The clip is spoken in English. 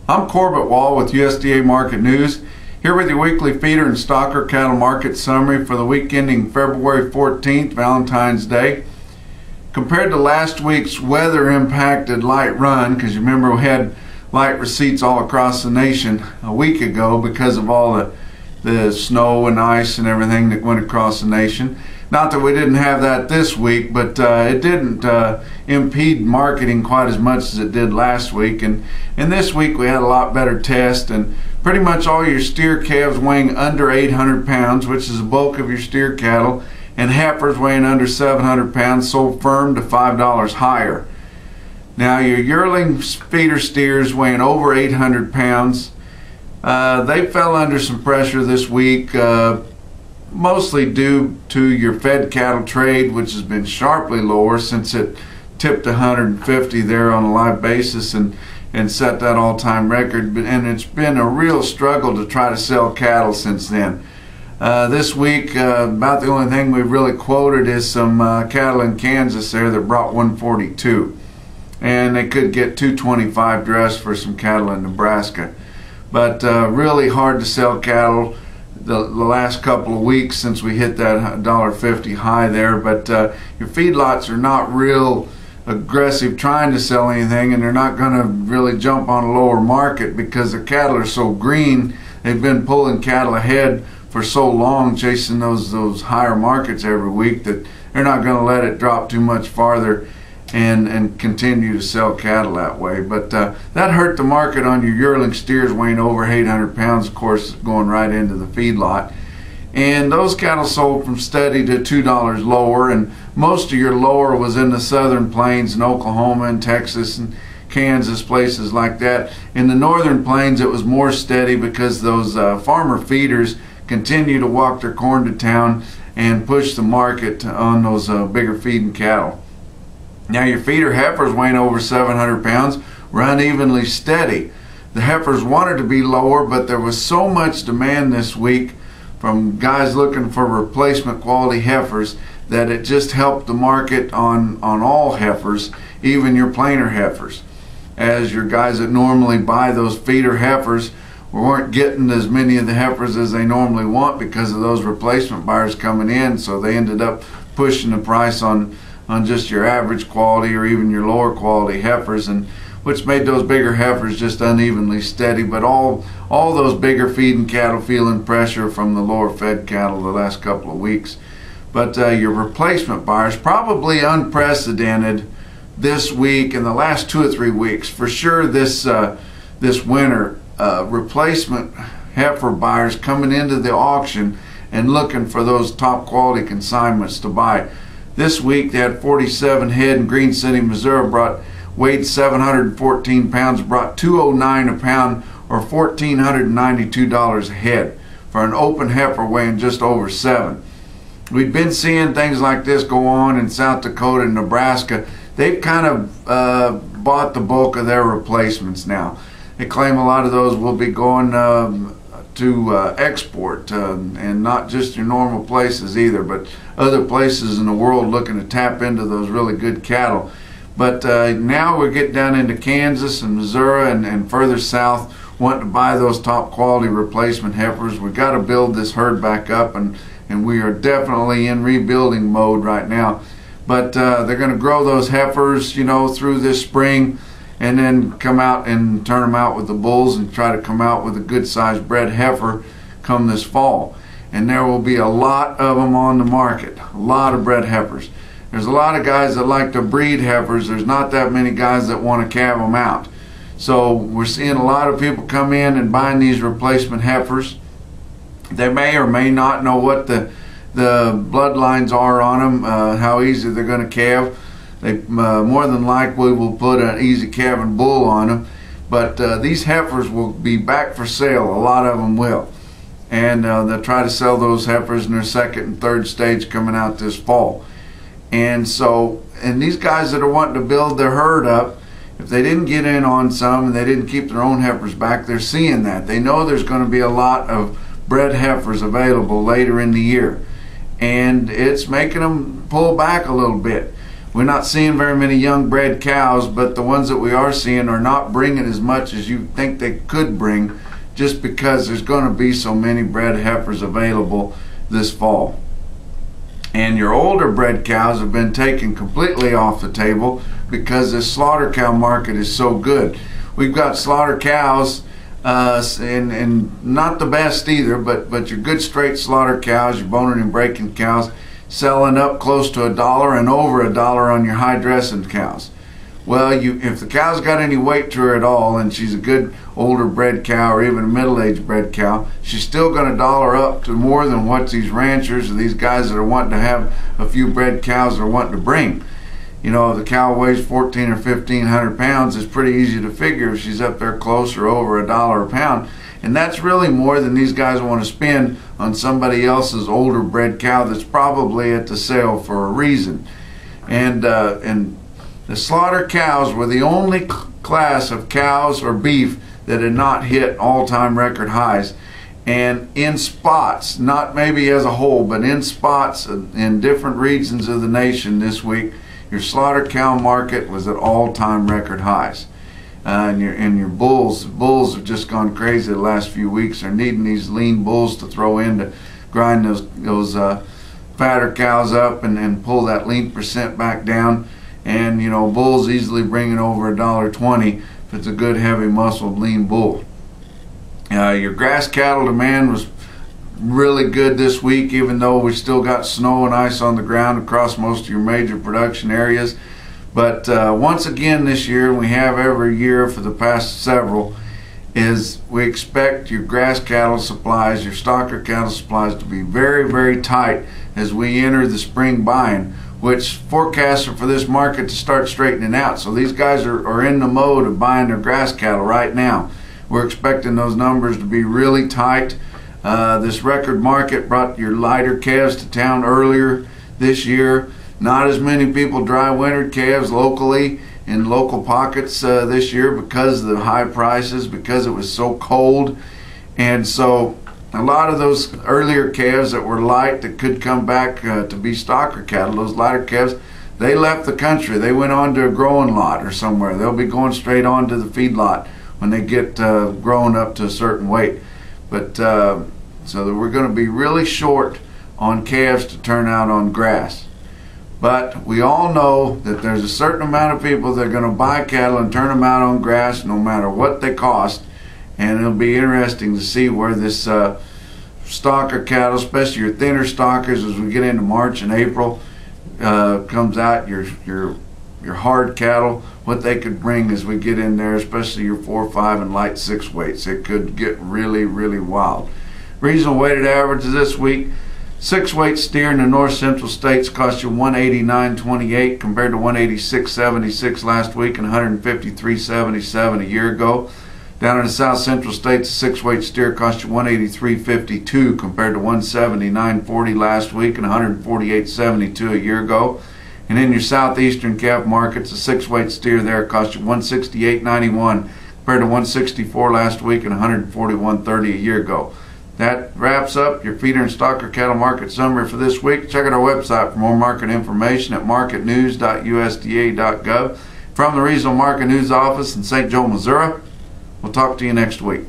I'm Corbett Wall with USDA Market News, here with your weekly feeder and stocker cattle market summary for the week ending February 14th, Valentine's Day. Compared to last week's weather impacted light run, because you remember we had light receipts all across the nation a week ago because of all the snow and ice and everything that went across the nation. Not that we didn't have that this week, but it didn't impede marketing quite as much as it did last week. And this week we had a lot better test, and pretty much all your steer calves weighing under 800 pounds, which is the bulk of your steer cattle, and heifers weighing under 700 pounds sold firm to $5 higher. Now your yearling feeder steers weighing over 800 pounds, they fell under some pressure this week, mostly due to your fed cattle trade, which has been sharply lower since it tipped 150 there on a live basis and set that all-time record. And it's been a real struggle to try to sell cattle since then. This week, about the only thing we've really quoted is some cattle in Kansas there that brought 142. And they could get 225 dressed for some cattle in Nebraska. But really hard to sell cattle the last couple of weeks since we hit that $1.50 high there. But your feedlots are not real aggressive trying to sell anything, and they're not going to really jump on a lower market because the cattle are so green. They've been pulling cattle ahead for so long, chasing those higher markets every week, that they're not going to let it drop too much farther and continue to sell cattle that way. But that hurt the market on your yearling steers weighing over 800 pounds, of course, going right into the feedlot. And those cattle sold from steady to $2 lower, and most of your lower was in the southern plains in Oklahoma and Texas and Kansas, places like that. In the northern plains it was more steady because those farmer feeders continue to walk their corn to town and push the market on those bigger feeding cattle. Now your feeder heifers weighing over 700 pounds were unevenly steady. The heifers wanted to be lower, but there was so much demand this week from guys looking for replacement quality heifers that it just helped the market on all heifers, even your plainer heifers. As your guys that normally buy those feeder heifers weren't getting as many of the heifers as they normally want because of those replacement buyers coming in, so they ended up pushing the price on just your average quality or even your lower quality heifers, and which made those bigger heifers just unevenly steady. But all those bigger feeding cattle feeling pressure from the lower fed cattle the last couple of weeks. But your replacement buyers, probably unprecedented this week and the last 2 or 3 weeks. For sure this winter, replacement heifer buyers coming into the auction and looking for those top quality consignments to buy. This week they had 47 head in Green City, Missouri, weighed 714 pounds, brought $209 a pound, or $1,492 a head for an open heifer weighing just over 7. We've been seeing things like this go on in South Dakota and Nebraska. They've kind of bought the bulk of their replacements now. They claim a lot of those will be going to export, and not just your normal places either, but other places in the world looking to tap into those really good cattle. But now we're getting down into Kansas and Missouri and further south, wanting to buy those top quality replacement heifers. We've got to build this herd back up, and we are definitely in rebuilding mode right now. But they're going to grow those heifers, you know, through this spring, and then come out and turn them out with the bulls and try to come out with a good sized bred heifer come this fall. And there will be a lot of them on the market, a lot of bred heifers. There's a lot of guys that like to breed heifers. There's not that many guys that want to calve them out. So we're seeing a lot of people come in and buying these replacement heifers. They may or may not know what the bloodlines are on them, how easy they're going to calve. They more than likely will put an easy calving bull on them. But these heifers will be back for sale. A lot of them will. And they'll try to sell those heifers in their second and third stage coming out this fall. And so, and these guys that are wanting to build their herd up, if they didn't get in on some and they didn't keep their own heifers back, they're seeing that. They know there's going to be a lot of bred heifers available later in the year. And it's making them pull back a little bit. We're not seeing very many young bred cows, but the ones that we are seeing are not bringing as much as you think they could bring, just because there's going to be so many bred heifers available this fall. And your older bred cows have been taken completely off the table because this slaughter cow market is so good. We've got slaughter cows, and not the best either, but your good straight slaughter cows, your boning and breaking cows, selling up close to $1 and over $1 on your high dressing cows. Well, if the cow's got any weight to her at all, and she's a good older bred cow or even a middle-aged bred cow, she's still going to dollar up to more than what these ranchers or these guys that are wanting to have a few bred cows are wanting to bring. You know, if the cow weighs 1,400 or 1,500 pounds, it's pretty easy to figure if she's up there close or over $1 a pound. And that's really more than these guys want to spend on somebody else's older bred cow that's probably at the sale for a reason. And the slaughter cows were the only class of cows or beef that had not hit all-time record highs. And in spots, not maybe as a whole, but in spots in different regions of the nation this week, your slaughter cow market was at all-time record highs. And your bulls have just gone crazy the last few weeks. They're needing these lean bulls to throw in to grind those fatter cows up and pull that lean percent back down. And you know, bulls easily bringing over $1.20 if it's a good heavy muscled lean bull. Your grass cattle demand was really good this week, even though we still got snow and ice on the ground across most of your major production areas. But once again this year, and we have every year for the past several, is we expect your grass cattle supplies, your stocker cattle supplies to be very, very tight as we enter the spring buying, which forecasts are for this market to start straightening out. So these guys are in the mode of buying their grass cattle right now. We're expecting those numbers to be really tight. This record market brought your lighter calves to town earlier this year. Not as many people dry wintered calves locally in local pockets this year because of the high prices, because it was so cold. And so a lot of those earlier calves that were light that could come back to be stocker cattle, those lighter calves, they left the country. They went on to a growing lot or somewhere. They'll be going straight on to the feed lot when they get grown up to a certain weight. But so that we're going to be really short on calves to turn out on grass. But we all know that there's a certain amount of people that are going to buy cattle and turn them out on grass no matter what they cost. And it'll be interesting to see where this stocker cattle, especially your thinner stockers, as we get into March and April, comes out, your hard cattle, what they could bring as we get in there, especially your 4, 5, and light 6 weights. It could get really, really wild. Regional weighted averages this week: 6-weight steer in the north central states cost you $189.28 compared to $186.76 last week and $153.77 a year ago. Down in the south central states, a 6-weight steer cost you $183.52 compared to $179.40 last week and $148.72 a year ago. And in your southeastern calf markets, a 6-weight steer there cost you $168.91 compared to $164 last week and $141.30 a year ago. That wraps up your feeder and stocker cattle market summary for this week. Check out our website for more market information at marketnews.usda.gov. From the Regional Market News Office in St. Joe, Missouri, we'll talk to you next week.